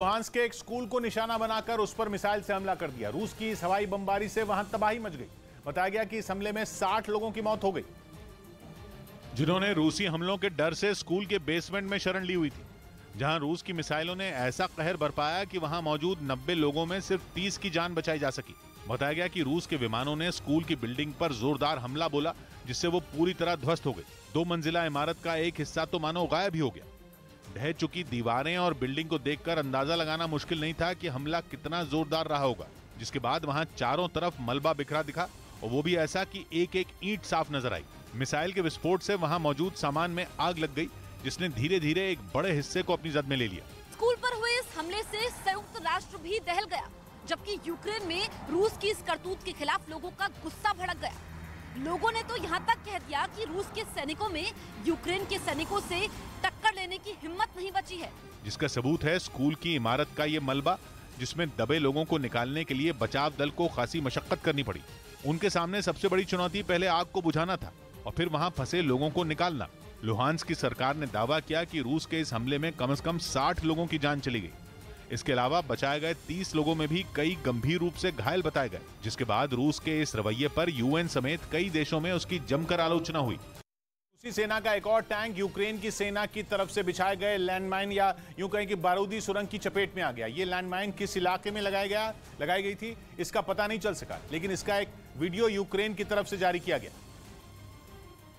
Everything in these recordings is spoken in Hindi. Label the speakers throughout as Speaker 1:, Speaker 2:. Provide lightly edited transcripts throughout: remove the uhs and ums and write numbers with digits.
Speaker 1: लुहांस्क के एक स्कूल को निशाना बनाकर उस पर मिसाइल से हमला कर दिया। रूस की इस हवाई बमबारी से वहां तबाही मच गई। बताया गया कि इस हमले में 60 लोगों की मौत हो गई, जिन्होंने रूसी हमलों के डर से स्कूल के बेसमेंट में शरण ली हुई थी, जहां रूस की मिसाइलों ने ऐसा कहर बरपाया कि वहां मौजूद 90 लोगों में सिर्फ 30 की जान बचाई जा सकी। बताया गया कि रूस के विमानों ने स्कूल की बिल्डिंग पर जोरदार हमला बोला, जिससे वो पूरी तरह ध्वस्त हो गई। 2 मंजिला इमारत का एक हिस्सा तो मानो गायब ही हो गया। ढह चुकी दीवारें और बिल्डिंग को देखकर अंदाजा लगाना मुश्किल नहीं था कि हमला कितना जोरदार रहा होगा। जिसके बाद वहां चारों तरफ मलबा बिखरा दिखा, और वो भी ऐसा कि एक एक ईंट साफ नजर आई। मिसाइल के विस्फोट से वहां मौजूद सामान में आग लग गई, जिसने धीरे धीरे एक बड़े हिस्से को अपनी जद में ले लिया।
Speaker 2: स्कूल पर हुए इस हमले से संयुक्त राष्ट्र भी दहल गया, जबकि यूक्रेन में रूस की इस करतूत के खिलाफ लोगों का गुस्सा भड़क गया। लोगों ने तो यहाँ तक कह दिया कि रूस के सैनिकों में यूक्रेन के सैनिकों से टक्कर लेने की हिम्मत नहीं बची है।
Speaker 1: जिसका सबूत है स्कूल की इमारत का ये मलबा, जिसमें दबे लोगों को निकालने के लिए बचाव दल को खासी मशक्कत करनी पड़ी। उनके सामने सबसे बड़ी चुनौती पहले आग को बुझाना था और फिर वहां फंसे लोगों को निकालना। लुहांस्क की सरकार ने दावा किया कि रूस के इस हमले में कम से कम 60 लोगों की जान चली गई। इसके अलावा बचाए गए 30 लोगों में भी कई गंभीर रूप से घायल बताए गए, जिसके बाद रूस के इस रवैये पर यूएन समेत कई देशों में उसकी जमकर आलोचना हुई। रूसी सेना का एक और टैंक यूक्रेन की सेना की तरफ से बिछाए गए लैंडमाइन या यूं कहें कि बारूदी सुरंग की चपेट में आ गया। ये लैंडमाइन किस इलाके में लगाई गई थी, इसका पता नहीं चल सका, लेकिन इसका एक वीडियो यूक्रेन की तरफ से जारी किया गया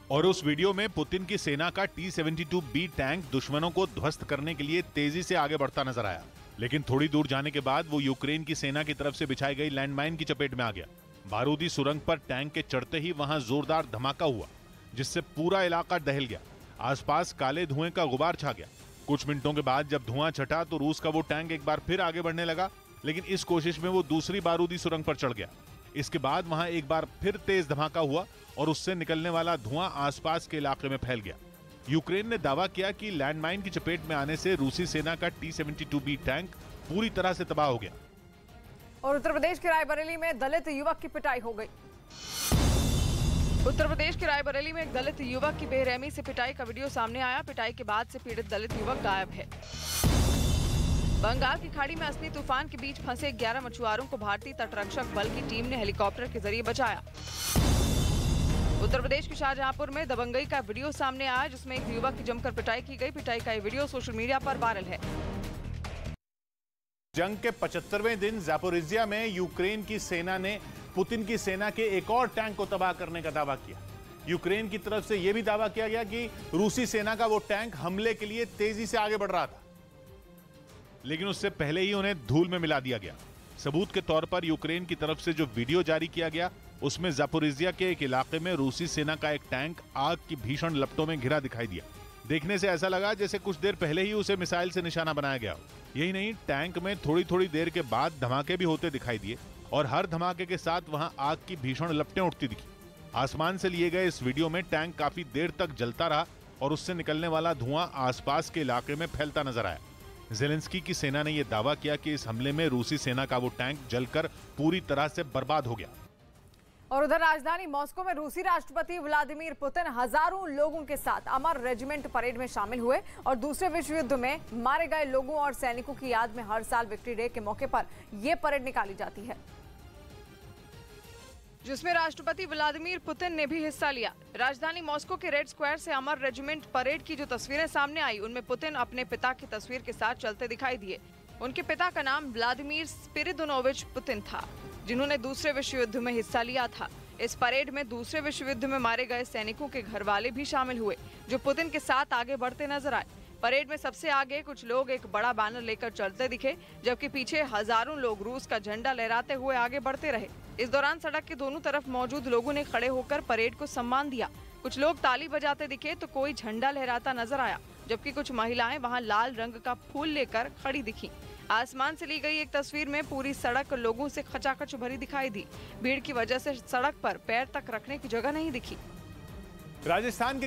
Speaker 1: और उस वीडियो में पुतिन की सेना का T-72B टैंक दुश्मनों को ध्वस्त करने के लिए तेजी से आगे बढ़ता नजर आया। लेकिन थोड़ी दूर जाने के बाद वो यूक्रेन की सेना की तरफ से बिछाई गई लैंडमाइन की चपेट में आ गया। बारूदी सुरंग पर टैंक के चढ़ते ही वहां जोरदार धमाका हुआ, जिससे पूरा इलाका दहल गया। आसपास काले धुएं का गुबार छा गया। कुछ मिनटों के बाद जब धुआं छटा तो रूस का वो टैंक एक बार फिर आगे बढ़ने लगा, लेकिन इस कोशिश में वो दूसरी बारूदी सुरंग पर चढ़ गया। इसके बाद वहां एक बार फिर तेज धमाका हुआ और उससे निकलने वाला धुआं आसपास के इलाके में फैल गया। यूक्रेन ने दावा किया कि लैंडमाइन की चपेट में आने से रूसी सेना का T-72B टैंक पूरी तरह से तबाह हो गया।
Speaker 3: और उत्तर प्रदेश के रायबरेली में दलित युवक की पिटाई हो गई। उत्तर प्रदेश के रायबरेली में एक दलित युवक की बेरहमी से पिटाई का वीडियो सामने आया। पिटाई के बाद से पीड़ित दलित युवक गायब है। बंगाल की खाड़ी में असली तूफान के बीच फंसे 11 मछुआरों को भारतीय तटरक्षक बल की टीम ने हेलीकॉप्टर के जरिए बचाया। उत्तर प्रदेश के शाहजहांपुर में दबंगई का वीडियो सामने आया, जिसमें एक युवक की जमकर पिटाई की गई। पिटाई का ये वीडियो सोशल मीडिया पर वायरल है।
Speaker 1: जंग के 75वें दिन ज़ापोरिज्जिया में यूक्रेन की सेना ने पुतिन की सेना के एक और टैंक को तबाह करने का दावा किया। यूक्रेन की तरफ से यह भी दावा किया गया कि रूसी सेना का वो टैंक हमले के लिए तेजी से आगे बढ़ रहा था, लेकिन उससे पहले ही उन्हें धूल में मिला दिया गया। सबूत के तौर पर यूक्रेन की तरफ से जो वीडियो जारी किया गया, उसमें ज़ापोरिज्जिया के एक इलाके में रूसी सेना का एक टैंक आग की भीषण लपटों में घिरा दिखाई दिया। देखने से ऐसा लगा जैसे कुछ देर पहले ही उसे मिसाइल से निशाना बनाया गया हो। यही नहीं, टैंक में थोड़ी थोड़ी देर के बाद धमाके भी होते दिखाई दिए और हर धमाके के साथ वहां आग की भीषण लपटें उठती दिखी। आसमान से लिए गए इस वीडियो में टैंक काफी देर तक जलता रहा और उससे निकलने वाला धुआं आसपास के इलाके में फैलता नजर आया। ज़ेलेंस्की की सेना ने यह दावा किया कि इस हमले में रूसी सेना का वो टैंक जलकर पूरी तरह से बर्बाद हो गया।
Speaker 3: और उधर राजधानी मॉस्को में रूसी राष्ट्रपति व्लादिमीर पुतिन हजारों लोगों के साथ अमर रेजिमेंट परेड में शामिल हुए और दूसरे विश्व युद्ध में मारे गए लोगों और सैनिकों की याद में हर साल विक्ट्री डे के मौके पर यह परेड निकाली जाती है, जिसमें राष्ट्रपति व्लादिमीर पुतिन ने भी हिस्सा लिया। राजधानी मॉस्को के रेड स्क्वायर से अमर रेजिमेंट परेड की जो तस्वीरें सामने आई, उनमें पुतिन अपने पिता की तस्वीर के साथ चलते दिखाई दिए। उनके पिता का नाम व्लादिमीर स्पिरिदोनोविच पुतिन था, जिन्होंने दूसरे विश्व युद्ध में हिस्सा लिया था। इस परेड में दूसरे विश्व युद्ध में मारे गए सैनिकों के घर वाले भी शामिल हुए, जो पुतिन के साथ आगे बढ़ते नजर आए। परेड में सबसे आगे कुछ लोग एक बड़ा बैनर लेकर चलते दिखे, जबकि पीछे हजारों लोग रूस का झंडा लहराते हुए आगे बढ़ते रहे। इस दौरान सड़क के दोनों तरफ मौजूद लोगों ने खड़े होकर परेड को सम्मान दिया। कुछ लोग ताली बजाते दिखे तो कोई झंडा लहराता नजर आया, जबकि कुछ महिलाएं वहां लाल रंग का फूल लेकर खड़ी दिखी। आसमान से ली गई एक तस्वीर में पूरी सड़क लोगों से खचाखच भरी दिखाई दी। भीड़ की वजह से सड़क पर पैर तक रखने की जगह नहीं दिखी।
Speaker 1: राजस्थान के